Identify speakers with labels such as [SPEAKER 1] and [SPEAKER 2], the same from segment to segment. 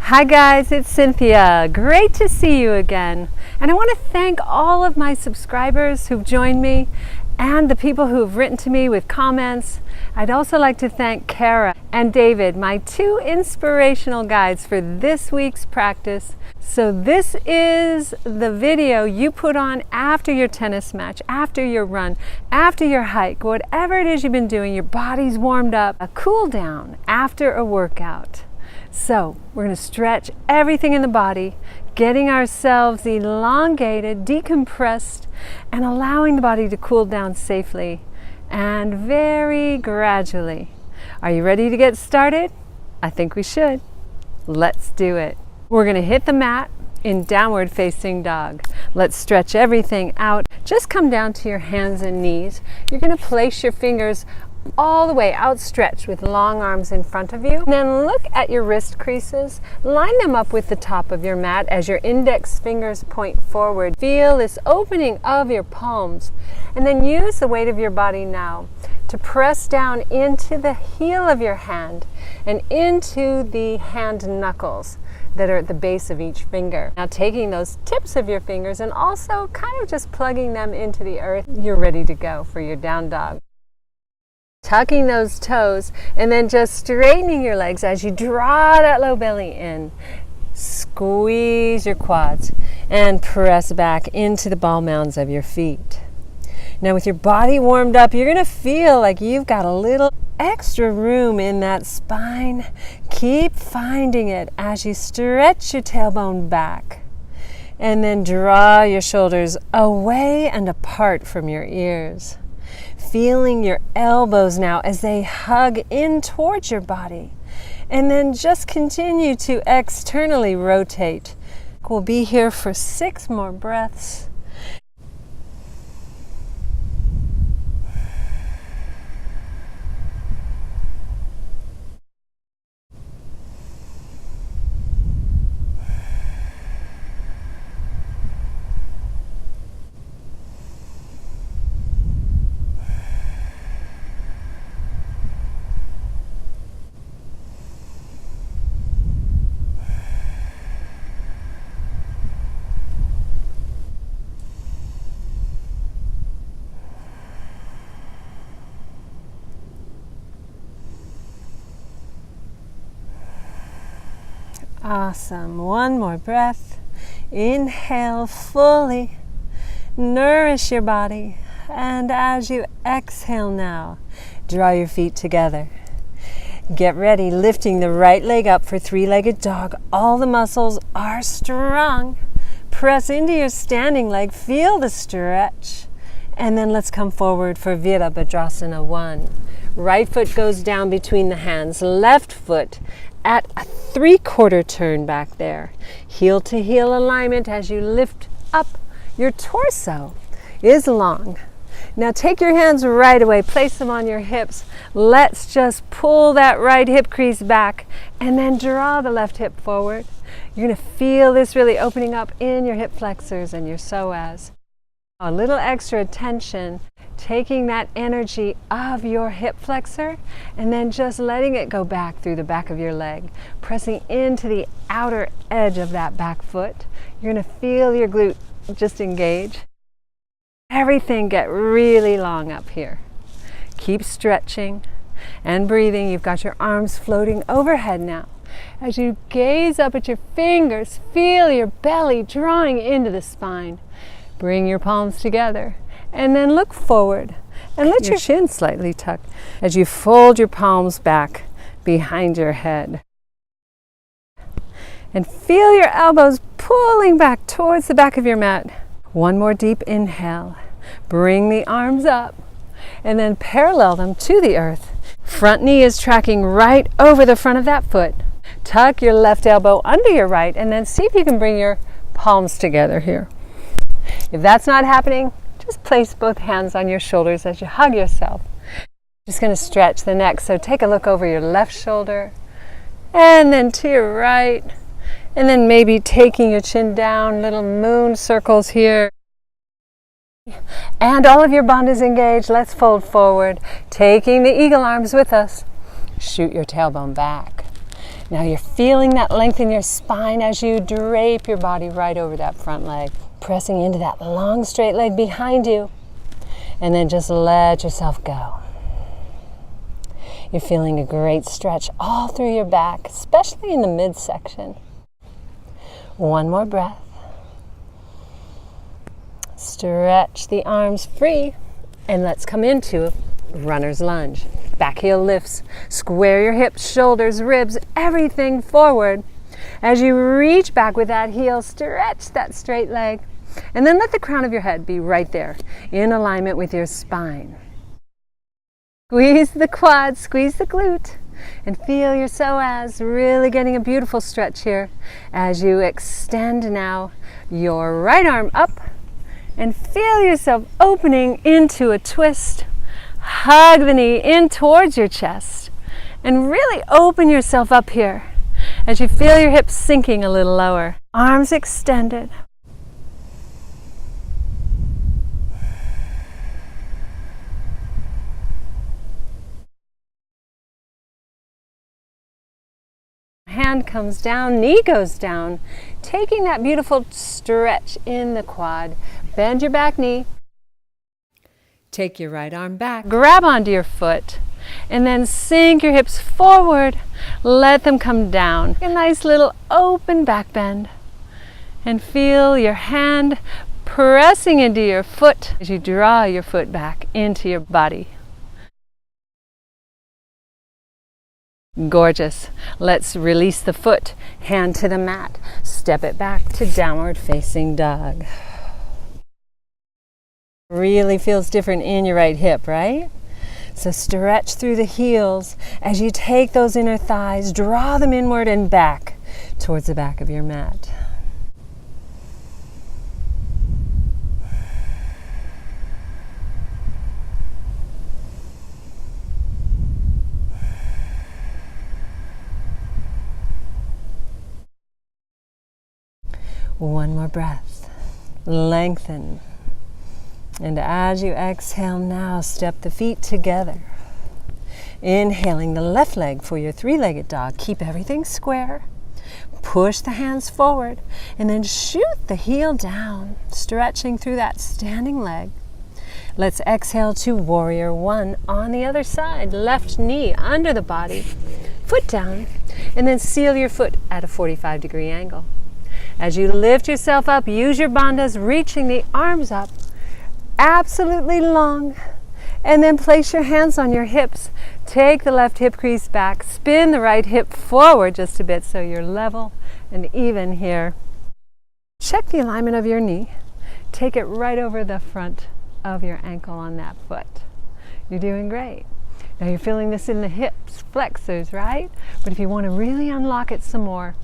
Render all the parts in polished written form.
[SPEAKER 1] Hi guys, it's Cynthia. Great to see you again. And I want to thank all of my subscribers who've joined me and the people who have written to me with comments. I'd also like to thank Kara and David, my two inspirational guides for this week's practice. So this is the video you put on after your tennis match, after your run, after your hike, whatever it is you've been doing, your body's warmed up, a cool down after a workout. So we're going to stretch everything in the body, getting ourselves elongated, decompressed, and allowing the body to cool down safely and very gradually. Are you ready to get started? I think we should. Let's do it. We're going to hit the mat in downward facing dog. Let's stretch everything out. Just come down to your hands and knees. You're going to place your fingers all the way outstretched with long arms in front of you. And then look at your wrist creases. Line them up with the top of your mat as your index fingers point forward. Feel this opening of your palms. And then use the weight of your body now to press down into the heel of your hand and into the hand knuckles that are at the base of each finger. Now taking those tips of your fingers and also kind of just plugging them into the earth, you're ready to go for your down dog. Tucking those toes and then just straightening your legs as you draw that low belly in. Squeeze your quads and press back into the ball mounds of your feet. Now with your body warmed up, you're going to feel like you've got a little extra room in that spine. Keep finding it as you stretch your tailbone back. And then draw your shoulders away and apart from your ears. Feeling your elbows now as they hug in towards your body. And then just continue to externally rotate. We'll be here for 6 more breaths. Awesome. One more breath. Inhale fully. Nourish your body. And as you exhale now, draw your feet together. Get ready, lifting the right leg up for three-legged dog. All the muscles are strong. Press into your standing leg. Feel the stretch. And then let's come forward for Vajrasana 1. Right foot goes down between the hands. Left foot at a 3/4 turn back there. Heel to heel alignment as you lift up. Your torso is long. Now take your hands right away, place them on your hips. Let's just pull that right hip crease back and then draw the left hip forward. You're going to feel this really opening up in your hip flexors and your psoas. A little extra attention, taking that energy of your hip flexor and then just letting it go back through the back of your leg, pressing into the outer edge of that back foot. You're going to feel your glute just engage. Everything get really long up here. Keep stretching and breathing. You've got your arms floating overhead now. As you gaze up at your fingers, feel your belly drawing into the spine. Bring your palms together and then look forward and let your chin slightly tuck as you fold your palms back behind your head. And feel your elbows pulling back towards the back of your mat. One more deep inhale. Bring the arms up and then parallel them to the earth. Front knee is tracking right over the front of that foot. Tuck your left elbow under your right and then see if you can bring your palms together here. If that's not happening, just place both hands on your shoulders as you hug yourself. Just going to stretch the neck. So take a look over your left shoulder and then to your right. And then maybe taking your chin down, little moon circles here. And all of your bandhas engaged. Let's fold forward, taking the eagle arms with us. Shoot your tailbone back. Now you're feeling that length in your spine as you drape your body right over that front leg, pressing into that long straight leg behind you, and then just let yourself go. You're feeling a great stretch all through your back, especially in the midsection. One more breath. Stretch the arms free, and let's come into runner's lunge. Back heel lifts. Square your hips, shoulders, ribs, everything forward. As you reach back with that heel, stretch that straight leg, and then let the crown of your head be right there in alignment with your spine. Squeeze the quad, squeeze the glute, and feel your psoas really getting a beautiful stretch here as you extend now your right arm up and feel yourself opening into a twist. Hug the knee in towards your chest and really open yourself up here as you feel your hips sinking a little lower. Arms extended. Hand comes down, knee goes down, taking that beautiful stretch in the quad. Bend your back knee. Take your right arm back, grab onto your foot, and then sink your hips forward. Let them come down. A nice little open back bend. And feel your hand pressing into your foot as you draw your foot back into your body. Gorgeous. Let's release the foot, hand to the mat. Step it back to downward facing dog. Really feels different in your right hip, right? So stretch through the heels as you take those inner thighs, draw them inward and back towards the back of your mat. One more breath. Lengthen. And as you exhale now, step the feet together. Inhaling the left leg for your three-legged dog. Keep everything square. Push the hands forward and then shoot the heel down, stretching through that standing leg. Let's exhale to warrior one on the other side. Left knee under the body, foot down, and then seal your foot at a 45-degree angle. As you lift yourself up, use your bandhas, reaching the arms up absolutely long, and then place your hands on your hips. Take the left hip crease back, spin the right hip forward just a bit so you're level and even here. Check the alignment of your knee. Take it right over the front of your ankle on that foot. You're doing great. Now you're feeling this in the hips, flexors, right? But if you want to really unlock it some more,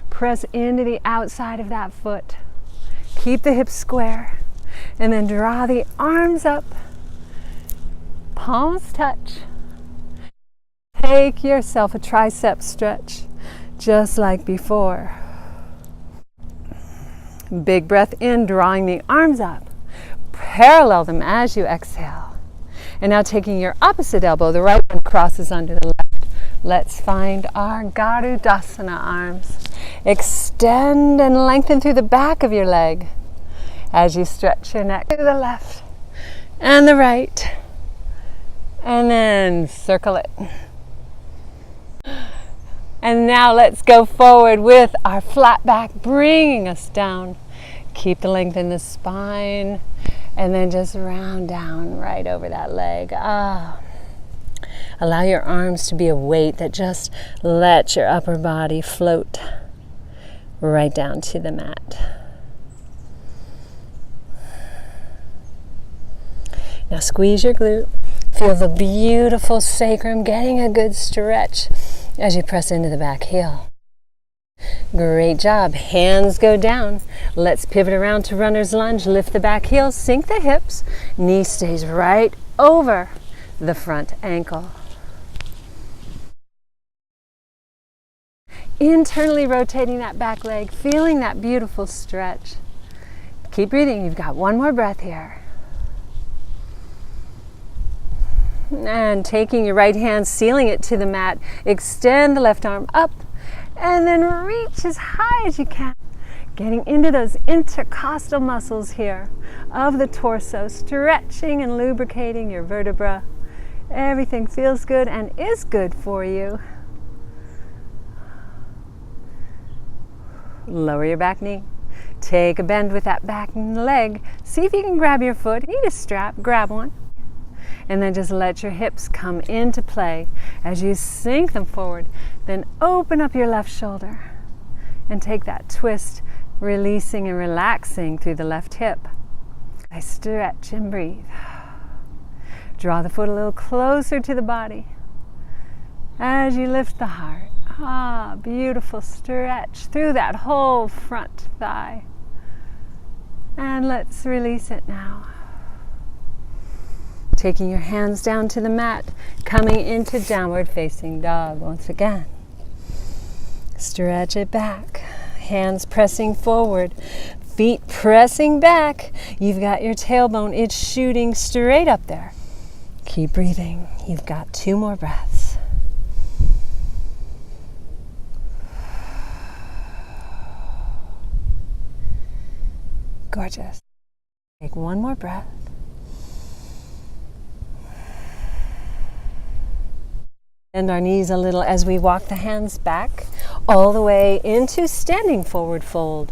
[SPEAKER 1] press into the outside of that foot. Keep the hips square. And then draw the arms up, palms touch. Take yourself a tricep stretch, just like before. Big breath in, drawing the arms up. Parallel them as you exhale. And now taking your opposite elbow, the right one crosses under the left. Let's find our Vajrasana arms. Extend and lengthen through the back of your leg as you stretch your neck to the left and the right, and then circle it. And now let's go forward with our flat back, bringing us down. Keep the length in the spine, and then just round down right over that leg. Allow your arms to be a weight that just lets your upper body float right down to the mat. Now squeeze your glute. Feel the beautiful sacrum getting a good stretch as you press into the back heel. Great job. Hands go down. Let's pivot around to runner's lunge. Lift the back heel, sink the hips. Knee stays right over the front ankle. Internally rotating that back leg, feeling that beautiful stretch. Keep breathing. You've got one more breath here. And taking your right hand, sealing it to the mat, extend the left arm up And then reach as high as you can. Getting into those intercostal muscles here of the torso, stretching and lubricating your vertebra. Everything feels good and is good for you. Lower your back knee. Take a bend with that back leg. See if you can grab your foot. You need a strap, grab one. And then just let your hips come into play as you sink them forward. Then open up your left shoulder and take that twist, releasing and relaxing through the left hip. I stretch and breathe. Draw the foot a little closer to the body as you lift the heart. Beautiful stretch through that whole front thigh. And let's release it now. Taking your hands down to the mat, coming into downward facing dog once again. Stretch it back, hands pressing forward, feet pressing back. You've got your tailbone, it's shooting straight up there. Keep breathing, you've got 2 more breaths. Gorgeous. Take 1 more breath. Bend our knees a little as we walk the hands back all the way into standing forward fold,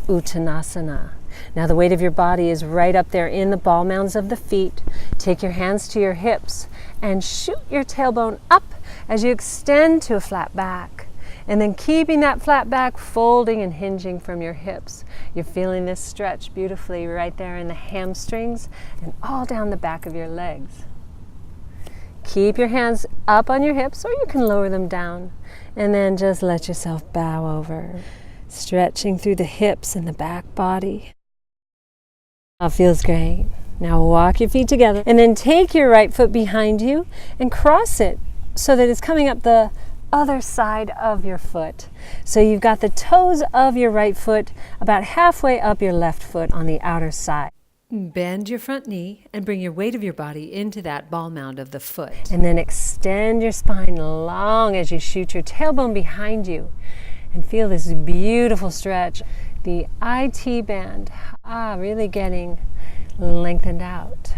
[SPEAKER 1] Uttanasana. Now the weight of your body is right up there in the ball mounds of the feet. Take your hands to your hips and shoot your tailbone up as you extend to a flat back. And then keeping that flat back, folding and hinging from your hips. You're feeling this stretch beautifully right there in the hamstrings and all down the back of your legs. Keep your hands up on your hips, or you can lower them down. And then just let yourself bow over, stretching through the hips and the back body. That feels great. Now walk your feet together and then take your right foot behind you and cross it so that it's coming up the other side of your foot. So you've got the toes of your right foot about halfway up your left foot on the outer side. Bend your front knee and bring your weight of your body into that ball mound of the foot. And then extend your spine long as you shoot your tailbone behind you. And feel this beautiful stretch. The IT band, really getting lengthened out.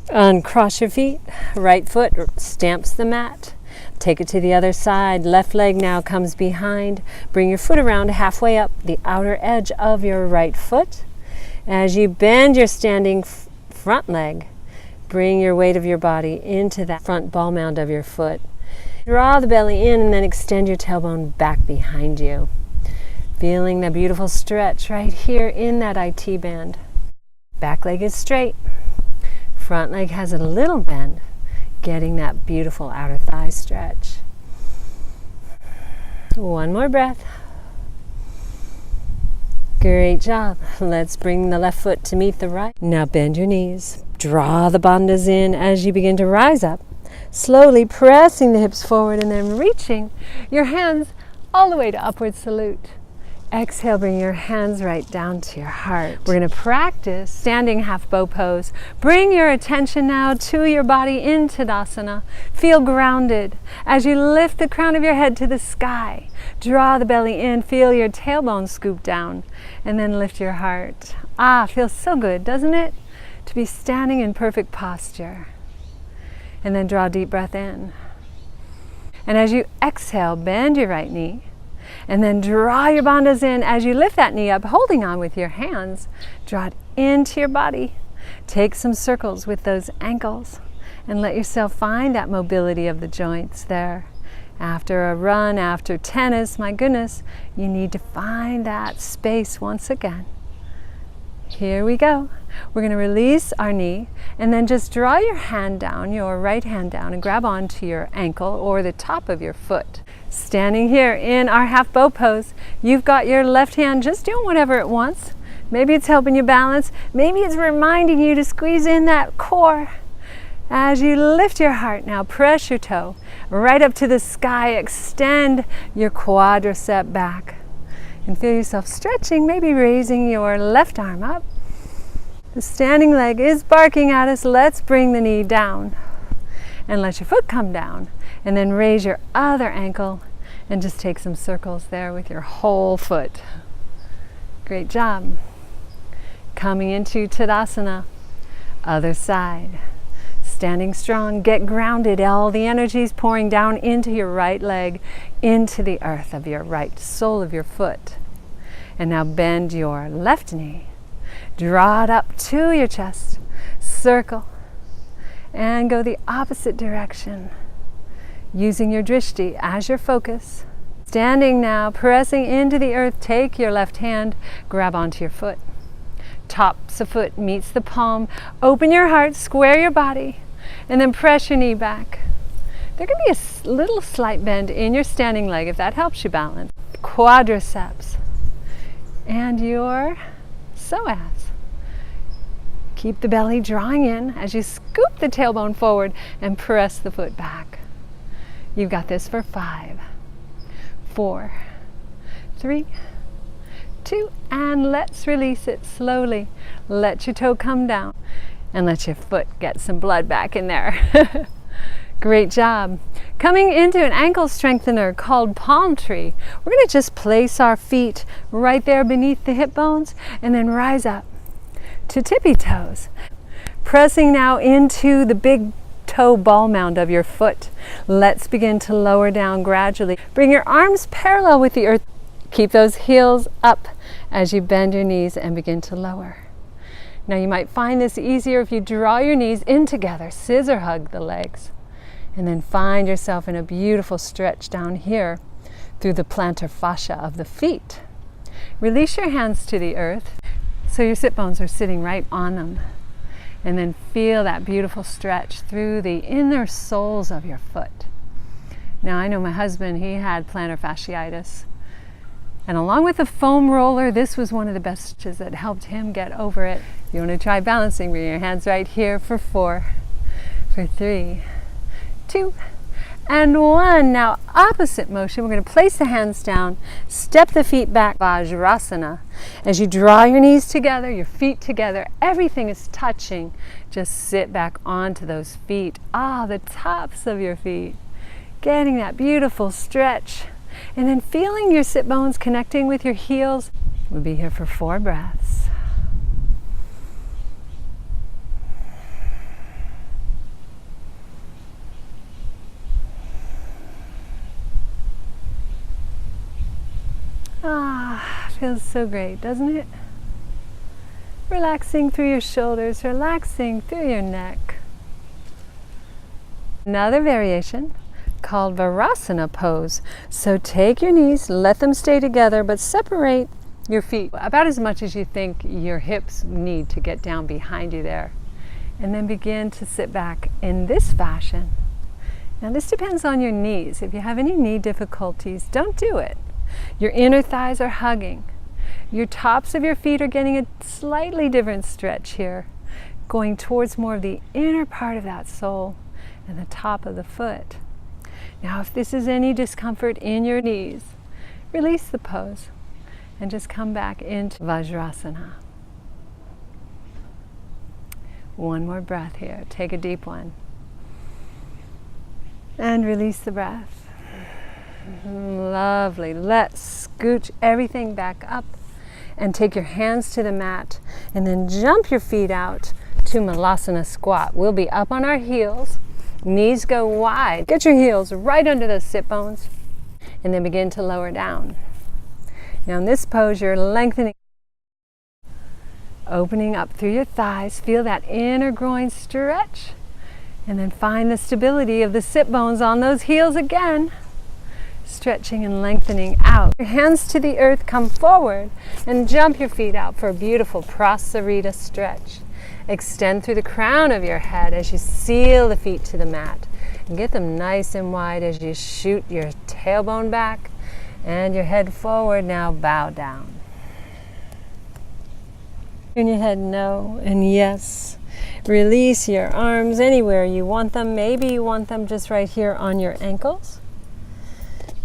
[SPEAKER 1] Uncross your feet. Right foot stamps the mat. Take it to the other side. Left leg now comes behind. Bring your foot around halfway up the outer edge of your right foot. As you bend your standing front leg, bring your weight of your body into that front ball mound of your foot. Draw the belly in and then extend your tailbone back behind you. Feeling the beautiful stretch right here in that IT band. Back leg is straight. Front leg has a little bend. Getting that beautiful outer thigh stretch. 1 more breath. Great job. Let's bring the left foot to meet the right. Now bend your knees. Draw the bandhas in as you begin to rise up. Slowly pressing the hips forward and then reaching your hands all the way to upward salute. Exhale, bring your hands right down to your heart. We're going to practice standing half bow pose. Bring your attention now to your body in Tadasana. Feel grounded as you lift the crown of your head to the sky. Draw the belly in, feel your tailbone scoop down, and then lift your heart. Feels so good, doesn't it? To be standing in perfect posture. And then draw a deep breath in. And as you exhale, bend your right knee. And then draw your bandhas in as you lift that knee up, holding on with your hands. Draw it into your body. Take some circles with those ankles and let yourself find that mobility of the joints there. After a run, after tennis, my goodness, you need to find that space once again. Here we go. We're going to release our knee and then just draw your hand down, your right hand down, and grab onto your ankle or the top of your foot. Standing here in our half bow pose, you've got your left hand just doing whatever it wants. Maybe it's helping you balance. Maybe it's reminding you to squeeze in that core. As you lift your heart now, press your toe right up to the sky. Extend your quadricep back. And feel yourself stretching, maybe raising your left arm up. The standing leg is barking at us. Let's bring the knee down. and let your foot come down. And then raise your other ankle and just take some circles there with your whole foot. Great job. Coming into Tadasana, other side. Standing strong, get grounded. All the energy is pouring down into your right leg, into the earth of your right sole of your foot. And now bend your left knee. Draw it up to your chest. Circle. And go the opposite direction. Using your drishti as your focus. Standing now, pressing into the earth, take your left hand, grab onto your foot. Tops of foot meets the palm. Open your heart, square your body, and then press your knee back. There can be a little slight bend in your standing leg if that helps you balance. Quadriceps and your psoas. Keep the belly drawing in as you scoop the tailbone forward and press the foot back. You've got this for 5, 4, 3, 2, and let's release it slowly. Let your toe come down and let your foot get some blood back in there. Great job. Coming into an ankle strengthener called palm tree. We're going to just place our feet right there beneath the hip bones and then rise up to tippy toes. Pressing now into the big toe ball mound of your foot. Let's begin to lower down gradually. Bring your arms parallel with the earth. Keep those heels up as you bend your knees and begin to lower. Now you might find this easier if you draw your knees in together, scissor hug the legs, and then find yourself in a beautiful stretch down here through the plantar fascia of the feet. Release your hands to the earth so your sit bones are sitting right on them. And then feel that beautiful stretch through the inner soles of your foot. Now I know my husband, he had plantar fasciitis. And along with the foam roller, this was one of the best stretches that helped him get over it. If you want to try balancing, bring your hands right here for 4, for 3, 2, and 1. Now opposite motion, we're going to place the hands down, step the feet back, Vajrasana. As you draw your knees together, your feet together, everything is touching. Just sit back onto those feet. The tops of your feet. Getting that beautiful stretch. And then feeling your sit bones connecting with your heels. We'll be here for 4 breaths. Feels so great, doesn't it? Relaxing through your shoulders, relaxing through your neck. Another variation called Vajrasana Pose. So take your knees, let them stay together, but separate your feet about as much as you think your hips need to get down behind you there. And then begin to sit back in this fashion. Now this depends on your knees. If you have any knee difficulties, don't do it. Your inner thighs are hugging. Your tops of your feet are getting a slightly different stretch here, going towards more of the inner part of that sole and the top of the foot. Now, if this is any discomfort in your knees, release the pose and just come back into Vajrasana. One more breath here. Take a deep one. And release the breath. Lovely. Let's scooch everything back up and take your hands to the mat and then jump your feet out to Malasana squat. We'll be up on our heels. Knees go wide. Get your heels right under those sit bones and then begin to lower down. Now in this pose, you're lengthening, opening up through your thighs. Feel that inner groin stretch and then find the stability of the sit bones on those heels again. Stretching and lengthening out. Your hands to the earth, come forward and jump your feet out for a beautiful Prasarita stretch. Extend through the crown of your head as you seal the feet to the mat. And get them nice and wide as you shoot your tailbone back and your head forward. Now bow down. Turn your head no and yes. Release your arms anywhere you want them. Maybe you want them just right here on your ankles.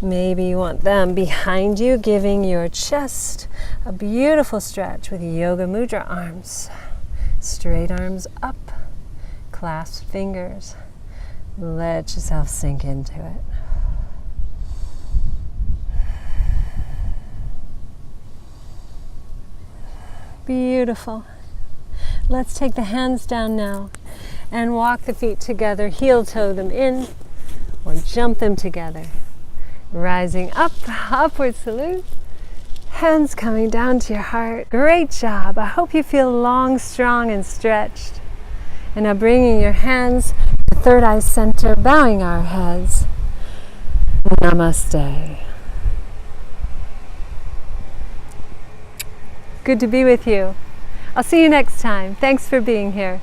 [SPEAKER 1] Maybe you want them behind you, giving your chest a beautiful stretch with Yoga Mudra arms. Straight arms up, clasped fingers, Let yourself sink into it. Beautiful. Let's take the hands down now and walk the feet together, heel toe them in or jump them together. Rising up, upward salute. Hands coming down to your heart. Great job. I hope you feel long, strong, and stretched. And now bringing your hands to third eye center, bowing our heads. Namaste. Good to be with you. I'll see you next time. Thanks for being here.